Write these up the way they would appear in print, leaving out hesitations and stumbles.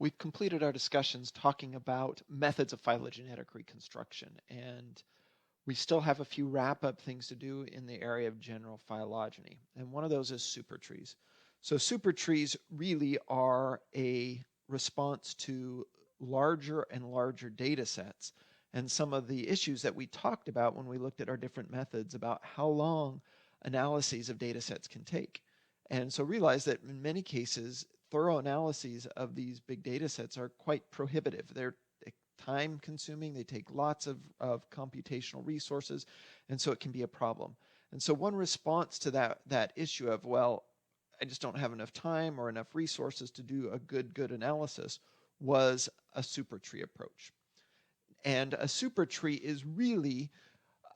We've completed our discussions talking about methods of phylogenetic reconstruction, and we still have a few wrap-up things to do in the area of general phylogeny, and one of those is supertrees. So supertrees really are a response to larger and larger data sets, and some of the issues that we talked about when we looked at our different methods about how long analyses of data sets can take. And so realize that in many cases, thorough analyses of these big data sets are quite prohibitive. They're time consuming, they take lots of computational resources, and so it can be a problem. And so one response to that issue of, well, I just don't have enough time or enough resources to do a good analysis was a supertree approach. And a supertree is really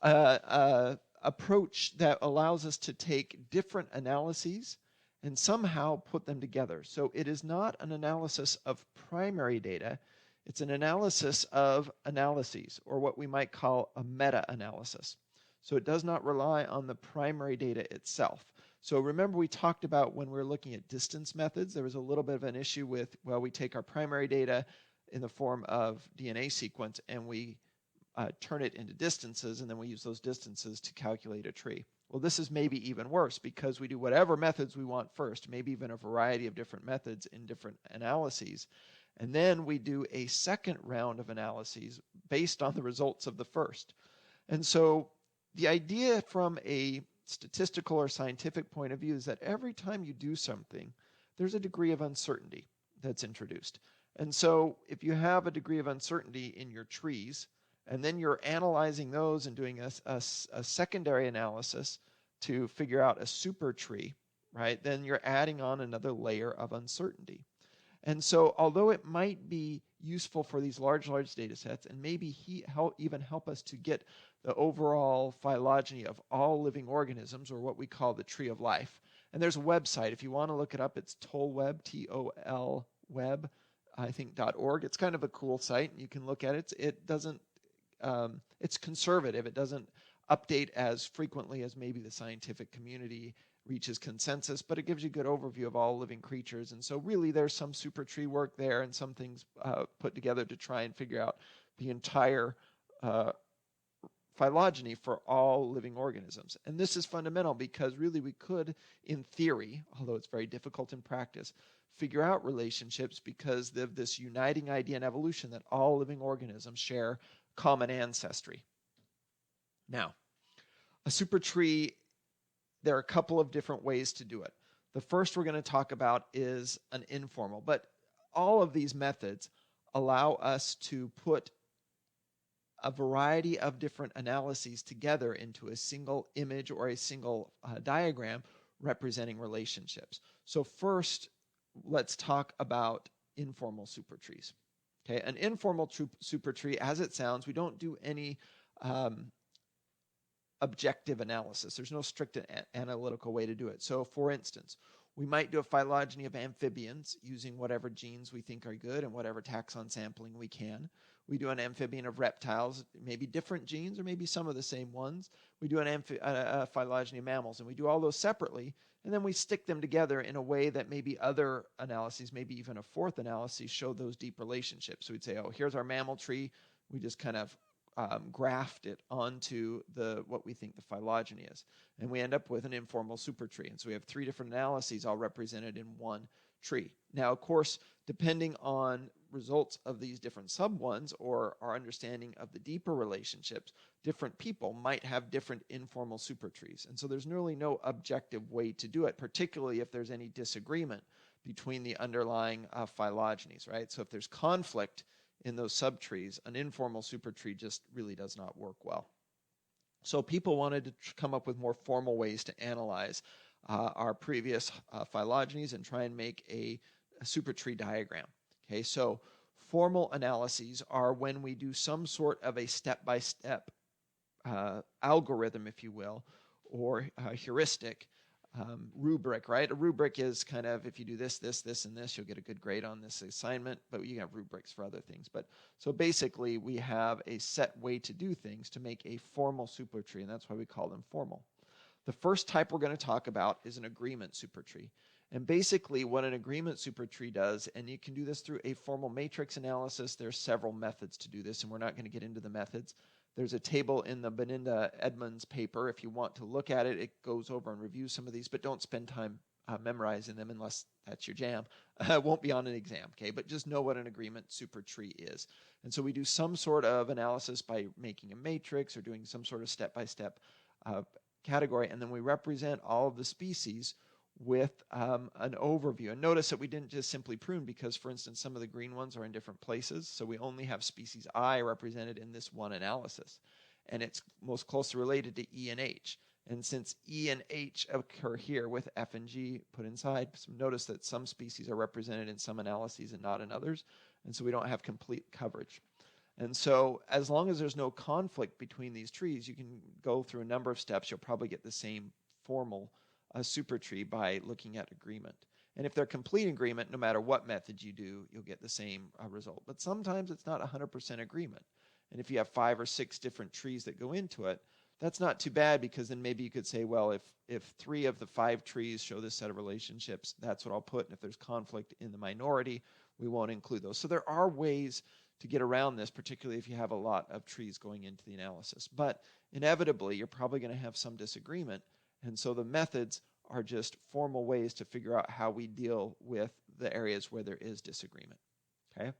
a approach that allows us to take different analyses and somehow put them together. So it is not an analysis of primary data, it's an analysis of analyses, or what we might call a meta-analysis. So it does not rely on the primary data itself. So remember we talked about when we were looking at distance methods, there was a little bit of an issue with, well, we take our primary data in the form of DNA sequence and we turn it into distances, and then we use those distances to calculate a tree. Well, this is maybe even worse because we do whatever methods we want first, maybe even a variety of different methods in different analyses. And then we do a second round of analyses based on the results of the first. And so the idea from a statistical or scientific point of view is that every time you do something, there's a degree of uncertainty that's introduced. And so if you have a degree of uncertainty in your trees, and then you're analyzing those and doing a secondary analysis to figure out a super tree, right? Then you're adding on another layer of uncertainty. And so although it might be useful for these large data sets and maybe even help us to get the overall phylogeny of all living organisms, or what we call the tree of life. And there's a website, if you want to look it up, it's TOLWeb, T-O-L web, I think .org. It's kind of a cool site. You can look at it. It doesn't it's conservative. It doesn't update as frequently as maybe the scientific community reaches consensus, but it gives you a good overview of all living creatures. And so really there's some super tree work there and some things put together to try and figure out the entire phylogeny for all living organisms. And this is fundamental because really we could, in theory, although it's very difficult in practice, figure out relationships because of this uniting idea in evolution that all living organisms share common ancestry. Now, a super tree, there are a couple of different ways to do it. The first we're going to talk about is an informal, but all of these methods allow us to put a variety of different analyses together into a single image or a single diagram representing relationships. So first, let's talk about informal supertrees. Okay, an informal supertree, as it sounds, we don't do any objective analysis. There's no strict analytical way to do it. So for instance, we might do a phylogeny of amphibians using whatever genes we think are good and whatever taxon sampling we can. We do an amphibian of reptiles, maybe different genes or maybe some of the same ones. We do a phylogeny of mammals, and we do all those separately, and then we stick them together in a way that maybe other analyses, maybe even a fourth analysis, show those deep relationships. So we'd say, oh, here's our mammal tree. We just kind of graft it onto what we think the phylogeny is. And we end up with an informal supertree. And so we have three different analyses all represented in one tree. Now, of course, depending on results of these different sub-ones or our understanding of the deeper relationships, different people might have different informal supertrees. And so there's really no objective way to do it, particularly if there's any disagreement between the underlying phylogenies, right? So if there's conflict in those subtrees, an informal supertree just really does not work well. So people wanted to come up with more formal ways to analyze our previous phylogenies and try and make a supertree diagram. Okay, so formal analyses are when we do some sort of a step-by-step algorithm, if you will, or heuristic rubric, right? A rubric is kind of, if you do this, this, this, and this, you'll get a good grade on this assignment, but you have rubrics for other things. But so basically, we have a set way to do things to make a formal supertree, and that's why we call them formal. The first type we're going to talk about is an agreement supertree. And basically what an agreement supertree does, and you can do this through a formal matrix analysis. There's several methods to do this, and we're not going to get into the methods. There's a table in the Beninda Edmonds paper. If you want to look at it, it goes over and reviews some of these, but don't spend time memorizing them unless that's your jam. It won't be on an exam, okay? But just know what an agreement supertree is. And so we do some sort of analysis by making a matrix or doing some sort of step-by-step category, and then we represent all of the species with an overview. And notice that we didn't just simply prune because, for instance, some of the green ones are in different places. So we only have species I represented in this one analysis. And it's most closely related to E and H. And since E and H occur here with F and G put inside, notice that some species are represented in some analyses and not in others. And so we don't have complete coverage. And so as long as there's no conflict between these trees, you can go through a number of steps. You'll probably get the same formal supertree by looking at agreement. And if they're complete agreement, no matter what method you do, you'll get the same result. But sometimes it's not 100% agreement. And if you have 5 or 6 different trees that go into it, that's not too bad, because then maybe you could say, well, if 3 of the 5 trees show this set of relationships, that's what I'll put. And if there's conflict in the minority, we won't include those. So there are ways to get around this, particularly if you have a lot of trees going into the analysis. But inevitably, you're probably going to have some disagreement. And so the methods are just formal ways to figure out how we deal with the areas where there is disagreement. Okay?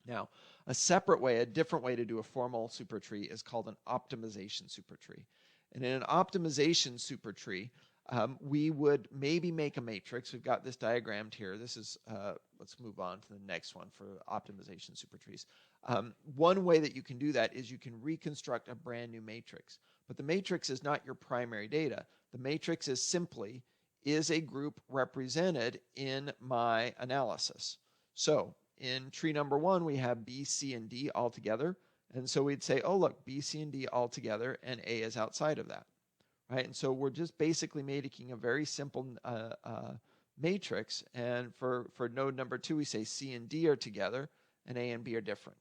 Now, a separate way, a different way to do a formal supertree is called an optimization supertree. And in an optimization supertree, we would maybe make a matrix. We've got this diagrammed here. This is, let's move on to the next one for optimization supertrees. One way that you can do that is you can reconstruct a brand new matrix. But the matrix is not your primary data. The matrix is simply, is a group represented in my analysis? So in tree number 1, we have B, C, and D all together. And so we'd say, oh, look, B, C, and D all together, and A is outside of that. Right? And so we're just basically making a very simple matrix. And for node number 2, we say C and D are together, and A and B are different.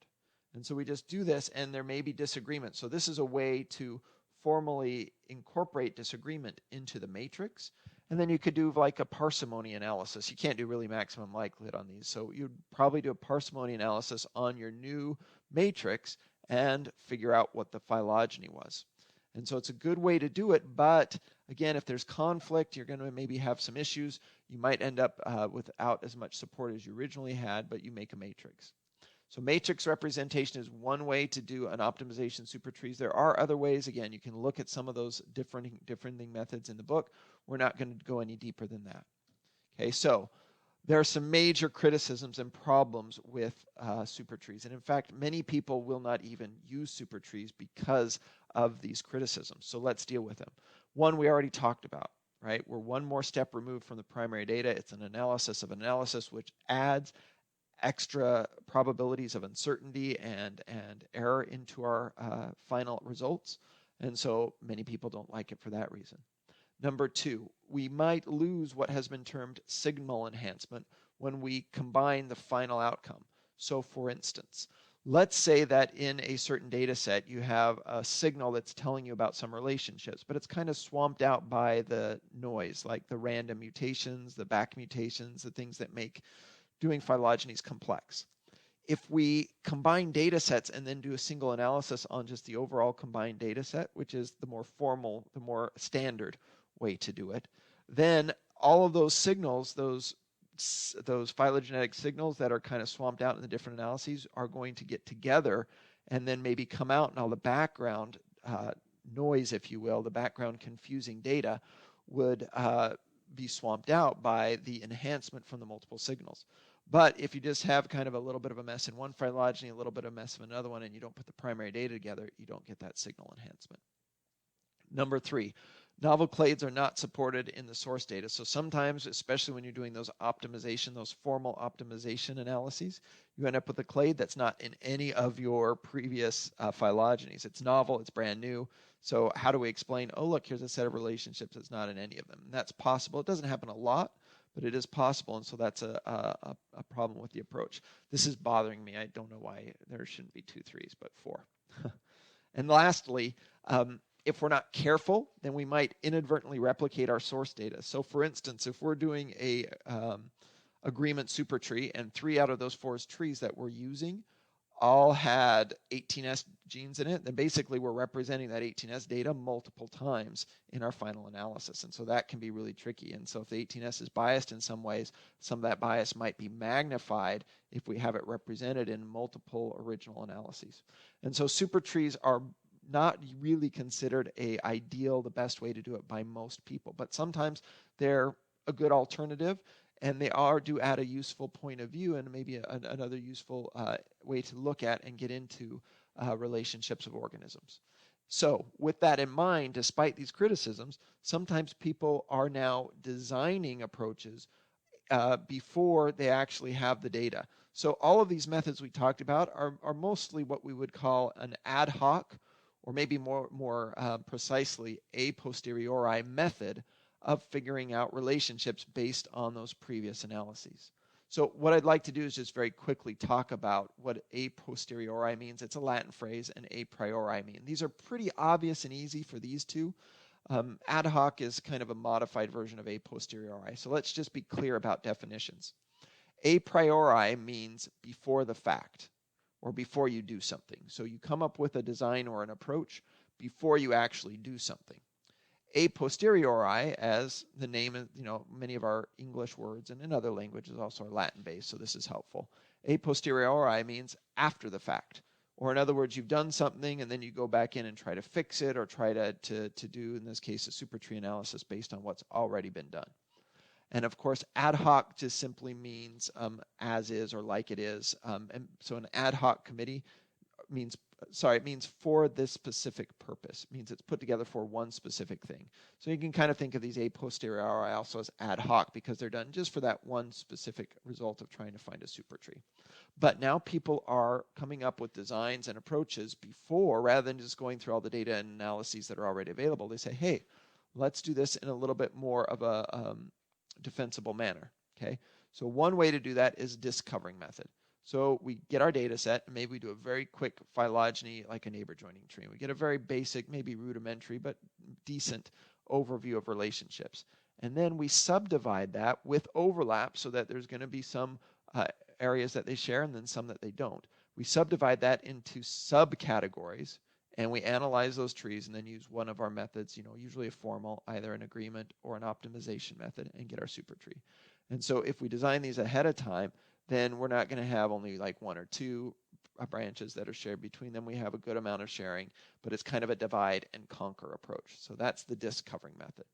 And so we just do this, and there may be disagreement. So this is a way to formally incorporate disagreement into the matrix. And then you could do like a parsimony analysis. You can't do really maximum likelihood on these. So you'd probably do a parsimony analysis on your new matrix and figure out what the phylogeny was. And so it's a good way to do it, but again, if there's conflict, you're going to maybe have some issues. You might end up without as much support as you originally had, but you make a matrix. So matrix representation is one way to do an optimization supertrees. There are other ways. Again, you can look at some of those different methods in the book. We're not going to go any deeper than that. Okay, so there are some major criticisms and problems with supertrees. And in fact, many people will not even use supertrees because of these criticisms. So let's deal with them. One we already talked about, right? We're one more step removed from the primary data. It's an analysis of analysis, which adds extra probabilities of uncertainty and error into our final results. And so many people don't like it for that reason. Number 2, we might lose what has been termed signal enhancement when we combine the final outcome. So for instance, let's say that in a certain data set you have a signal that's telling you about some relationships, but it's kind of swamped out by the noise, like the random mutations, the back mutations, the things that make doing phylogenies complex. If we combine data sets and then do a single analysis on just the overall combined data set, which is the more formal, the more standard way to do it, then all of those signals, those phylogenetic signals that are kind of swamped out in the different analyses are going to get together and then maybe come out, and all the background noise, if you will, the background confusing data would be swamped out by the enhancement from the multiple signals. But if you just have kind of a little bit of a mess in one phylogeny, a little bit of a mess in another one, and you don't put the primary data together, you don't get that signal enhancement. Number 3, novel clades are not supported in the source data. So sometimes, especially when you're doing those optimization, those formal optimization analyses, you end up with a clade that's not in any of your previous phylogenies. It's novel, it's brand new. So how do we explain, oh, look, here's a set of relationships that's not in any of them? And that's possible. It doesn't happen a lot, but it is possible, and so that's a problem with the approach. This is bothering me. I don't know why there shouldn't be 2 3s, but 4. And lastly, If we're not careful, then we might inadvertently replicate our source data. So for instance, if we're doing a agreement supertree and 3 out of those 4 trees that we're using all had 18S genes in it, then basically we're representing that 18S data multiple times in our final analysis. And so that can be really tricky. And so if the 18S is biased in some ways, some of that bias might be magnified if we have it represented in multiple original analyses. And so supertrees are not really considered the best way to do it by most people, but sometimes they're a good alternative, and they do add a useful point of view and maybe another useful way to look at and get into relationships of organisms. So with that in mind, despite these criticisms, sometimes people are now designing approaches before they actually have the data. So all of these methods we talked about are mostly what we would call an ad hoc, or maybe more precisely, a posteriori method of figuring out relationships based on those previous analyses. So what I'd like to do is just very quickly talk about what a posteriori means. It's a Latin phrase, and a priori mean. These are pretty obvious and easy for these two. Ad hoc is kind of a modified version of a posteriori. So let's just be clear about definitions. A priori means before the fact, or before you do something. So you come up with a design or an approach before you actually do something. A posteriori, as the name, many of our English words and in other languages also are Latin-based, so this is helpful. A posteriori means after the fact. Or in other words, you've done something and then you go back in and try to fix it, or try to do, in this case, a supertree analysis based on what's already been done. And of course, ad hoc just simply means as is or like it is. And so an ad hoc committee means for this specific purpose. It means it's put together for one specific thing. So you can kind of think of these a posteriori also as ad hoc, because they're done just for that one specific result of trying to find a supertree. But now people are coming up with designs and approaches before, rather than just going through all the data and analyses that are already available. They say, hey, let's do this in a little bit more of a defensible manner. Okay, so one way to do that is discovering method. So we get our data set, and maybe we do a very quick phylogeny like a neighbor joining tree. We get a very basic, maybe rudimentary, but decent overview of relationships. And then we subdivide that with overlap so that there's going to be some areas that they share and then some that they don't. We subdivide that into subcategories, and we analyze those trees and then use one of our methods, usually a formal, either an agreement or an optimization method, and get our supertree. And so if we design these ahead of time, then we're not going to have only like 1 or 2 branches that are shared between them. We have a good amount of sharing, but it's kind of a divide and conquer approach. So that's the discovering method.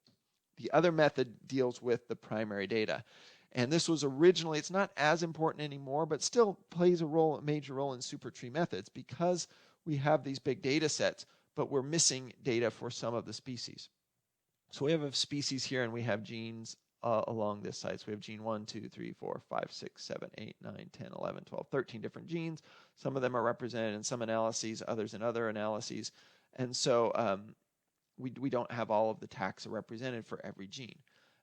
The other method deals with the primary data. And this was originally, it's not as important anymore, but still plays a major role in supertree methods, because we have these big data sets, but we're missing data for some of the species. So we have a species here, and we have genes along this side. So we have gene 1, 2, 3, 4, 5, 6, 7, 8, 9, 10, 11, 12, 13 different genes. Some of them are represented in some analyses, others in other analyses. And so we don't have all of the taxa represented for every gene.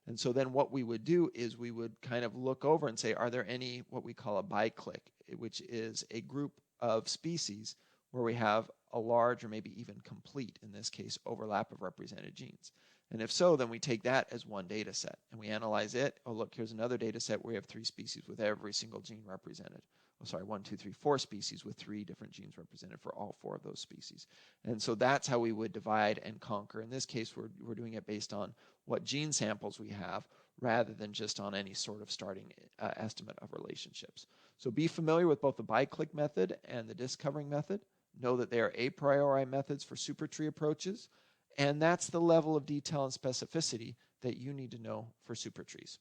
And so then what we would do is we would kind of look over and say, are there any what we call a biclick, which is a group of species where we have a large, or maybe even complete, in this case, overlap of represented genes. And if so, then we take that as one data set and we analyze it. Oh, look, here's another data set where we have 3 species with every single gene represented. 1, 2, 3, 4 species with 3 different genes represented for all 4 of those species. And so that's how we would divide and conquer. In this case, we're doing it based on what gene samples we have, rather than just on any sort of starting estimate of relationships. So be familiar with both the biclick method and the discovering method. Know that they are a priori methods for supertree approaches, and that's the level of detail and specificity that you need to know for supertrees.